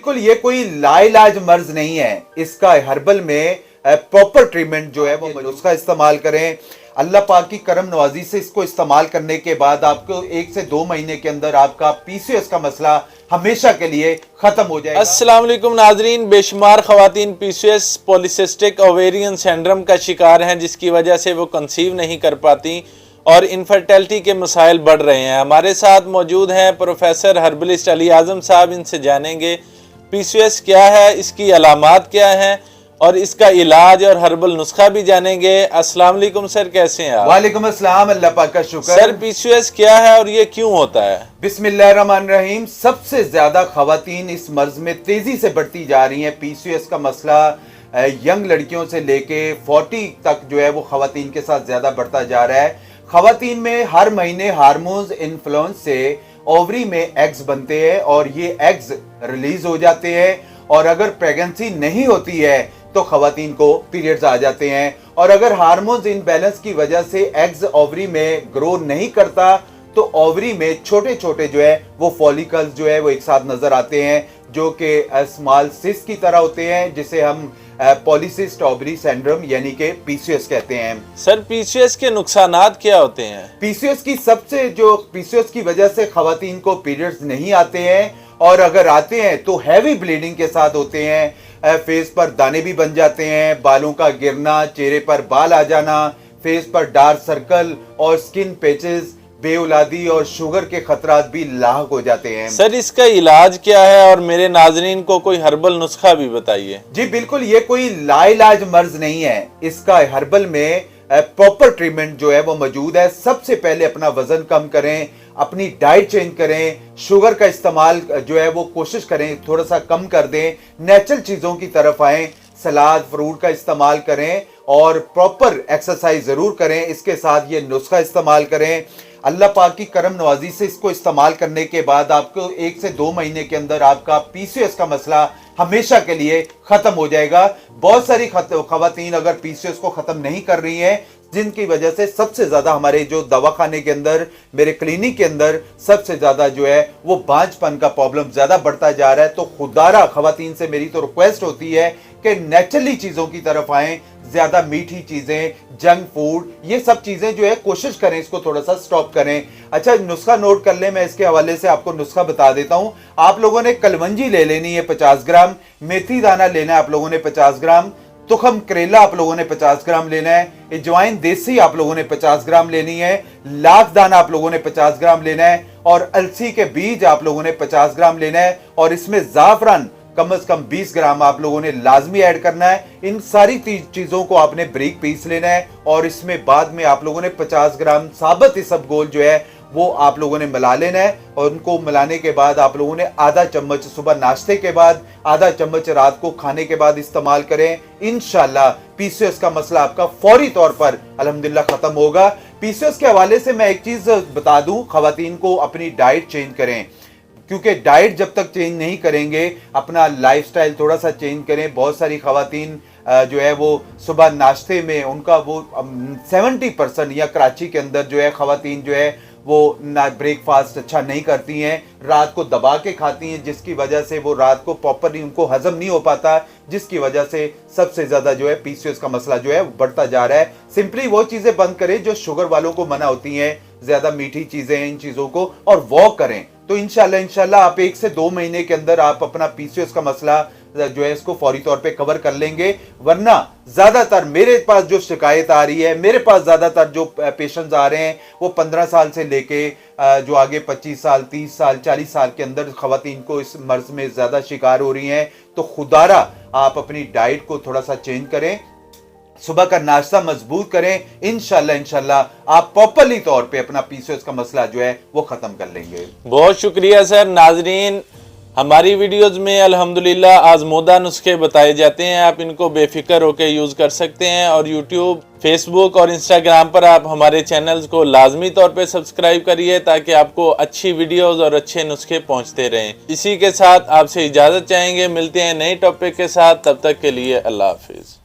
बिल्कुल ये कोई लाइलाज मर्ज नहीं है। इसका हर्बल में प्रॉपर ट्रीटमेंट जो है वो उसका इस्तेमाल करें। अल्लाह पाक की करम नवाजी से इसको इस्तेमाल करने के बाद आपको 1 से 2 महीने के अंदर आपका पीसीओएस का मसला हमेशा के लिए खत्म हो जाएगा। अस्सलाम वालेकुम नाजरीन, बेशुमार खवातीन पीसीओएस पॉलिसिस्टिक ओवेरियन सिंड्रोम का शिकार हैं, जिसकी वजह से वो कंसीव नहीं कर पाती और इनफर्टिलिटी के मसाइल बढ़ रहे हैं। हमारे साथ मौजूद हैं प्रोफेसर हर्बलिस्ट अली आज़म साहब। इनसे जानेंगे पीसीओएस क्या है, इसकी अलामात क्या हैं और इसका इलाज और हर्बल नुस्खा भी जानेंगे। अस्सलाम वालेकुम सर, कैसे हैं आप? वालेकुम अस्सलाम, अल्लाह पाक का शुक्र। सर पीसीओएस क्या है और ये क्यों होता है? बिस्मिल्लाहिर्रहमानिर्रहीम। सबसे ज्यादा खवातीन इस मर्ज में तेजी से बढ़ती जा रही हैं। पीसीओएस का मसला यंग लड़कियों से लेके 40 तक जो है वो खवातीन के साथ ज्यादा बढ़ता जा रहा है। खवातीन में हर महीने हार्मोन्स इन्फ्लुएंस से ओवरी में एग्स बनते हैं और ये एग्स रिलीज हो जाते हैं, और अगर प्रेगनेंसी नहीं होती है तो खवातीन को पीरियड्स आ जाते हैं। और अगर हार्मोन्स इनबैलेंस की वजह से एग्स ओवरी में ग्रो नहीं करता तो ओवरी में छोटे छोटे जो है वो फॉलिकल्स जो है वो एक साथ नजर आते हैं, जो कि स्मॉल सिस्ट की तरह होते हैं, जिसे हम पॉलीसिस्ट ओवरी सिंड्रोम यानी कि पीसीओएस कहते हैं। सर पीसीओएस के नुकसानात क्या होते हैं? पीसीओएस की वजह से खवातीन को पीरियड्स नहीं आते हैं, और अगर आते हैं तो हैवी ब्लीडिंग के साथ होते हैं। फेस पर दाने भी बन जाते हैं, बालों का गिरना, चेहरे पर बाल आ जाना, फेस पर डार्क सर्कल और स्किन पैचेस, बेऔलादी और शुगर के खतरात भी लाहक हो जाते हैं। सर इसका इलाज क्या है और मेरे नाजरीन को कोई हर्बल नुस्खा भी बताइए। जी बिल्कुल, ये कोई लाइलाज मर्ज नहीं है। इसका हर्बल में प्रॉपर ट्रीटमेंट जो है वो मौजूद है। सबसे पहले अपना वजन कम करें, अपनी डाइट चेंज करें, शुगर का इस्तेमाल जो है वो कोशिश करें थोड़ा सा कम कर दें, नेचुरल चीजों की तरफ आएं, सलाद फ्रूट का इस्तेमाल करें और प्रॉपर एक्सरसाइज जरूर करें। इसके साथ ये नुस्खा इस्तेमाल करें। अल्लाह पाक की करम नवाजी से इसको इस्तेमाल करने के बाद आपको 1 से 2 महीने के अंदर आपका पीसीओएस का मसला हमेशा के लिए खत्म हो जाएगा। बहुत सारी खवातीन अगर पीसीओएस को खत्म नहीं कर रही हैं, जिनकी वजह से सबसे ज्यादा हमारे जो दवाखाने के अंदर, मेरे क्लिनिक के अंदर सबसे ज्यादा जो है वो बांझपन का प्रॉब्लम ज्यादा बढ़ता जा रहा है। तो खुदारा खवातीन से मेरी तो रिक्वेस्ट होती है कि नेचुरली चीजों की तरफ आएं, ज्यादा मीठी चीजें, जंक फूड, ये सब चीजें जो है कोशिश करें इसको थोड़ा सा स्टॉप करें। अच्छा, नुस्खा नोट कर ले, मैं इसके हवाले से आपको नुस्खा बता देता हूं। आप लोगों ने कलवंजी ले लेनी है 50 ग्राम, मेथी दाना लेना है आप लोगों ने 50 ग्राम, तुखम करेला आप लोगों ने 50 ग्राम लेना है, अजवाइन देसी आप लोगों ने 50 ग्राम लेनी है, लाख दाना आप लोगों ने 50 ग्राम लेना है, और अलसी के बीज आप लोगों ने 50 ग्राम लेना है, और इसमें जाफरान कम से कम 20 ग्राम आप लोगों ने लाजमी ऐड करना है। इन सारी चीजों को आपने बारीक पीस लेना है, और इसमें बाद में आप लोगों ने 50 ग्राम साबुत इसबगोल जो है वो आप लोगों ने मिला लेना है, और उनको मिलाने के बाद आप लोगों ने आधा चम्मच सुबह नाश्ते के बाद, आधा चम्मच रात को खाने के बाद इस्तेमाल करें। इंशाल्लाह पीसीओएस का मसला आपका फौरी तौर पर अल्हम्दुलिल्लाह खत्म होगा। पीसीओएस के हवाले से मैं एक चीज बता दूं, खवातीन को अपनी डाइट चेंज करें, क्योंकि डाइट जब तक चेंज नहीं करेंगे, अपना लाइफस्टाइल थोड़ा सा चेंज करें। बहुत सारी खवातीन जो है वो सुबह नाश्ते में उनका वो 70% या कराची के अंदर जो है खवातीन जो है वो ना ब्रेकफास्ट अच्छा नहीं करती हैं, रात को दबा के खाती हैं, जिसकी वजह से वो रात को प्रॉपरली उनको हजम नहीं हो पाता, जिसकी वजह से सबसे ज्यादा जो है पीसीओएस का मसला जो है बढ़ता जा रहा है। सिंपली वो चीजें बंद करें जो शुगर वालों को मना होती हैं, ज्यादा मीठी चीजें, इन चीजों को, और वॉक करें। तो इंशाल्लाह आप 1 से 2 महीने के अंदर आप अपना पीसीओएस का मसला जो है इसको फौरी तौर पे कवर कर लेंगे। वरना ज्यादातर मेरे पास जो शिकायत आ रही है, मेरे पास ज्यादातर जो पेशेंट्स आ रहे हैं वो 15 साल से लेके जो आगे 25 साल, 30 साल, 40 साल के अंदर खवातीन को इस मर्ज में ज्यादा शिकार हो रही हैं। तो खुदारा आप अपनी डाइट को थोड़ा सा चेंज करें, सुबह का नाश्ता मजबूत करें। इंशाल्लाह आप प्रॉपरली तौर पे अपना पीसीओएस का मसला जो है वो खत्म कर लेंगे। बहुत शुक्रिया सर। नाजरीन, हमारी वीडियोस में अल्हम्दुलिल्लाह आजमूदा नुस्खे बताए जाते हैं, आप इनको बेफिक्र होकर यूज़ कर सकते हैं। और यूट्यूब, फेसबुक और इंस्टाग्राम पर आप हमारे चैनल्स को लाजमी तौर पे सब्सक्राइब करिए, ताकि आपको अच्छी वीडियोस और अच्छे नुस्खे पहुंचते रहें। इसी के साथ आपसे इजाज़त चाहेंगे, मिलते हैं नए टॉपिक के साथ, तब तक के लिए अल्लाह हाफिज़।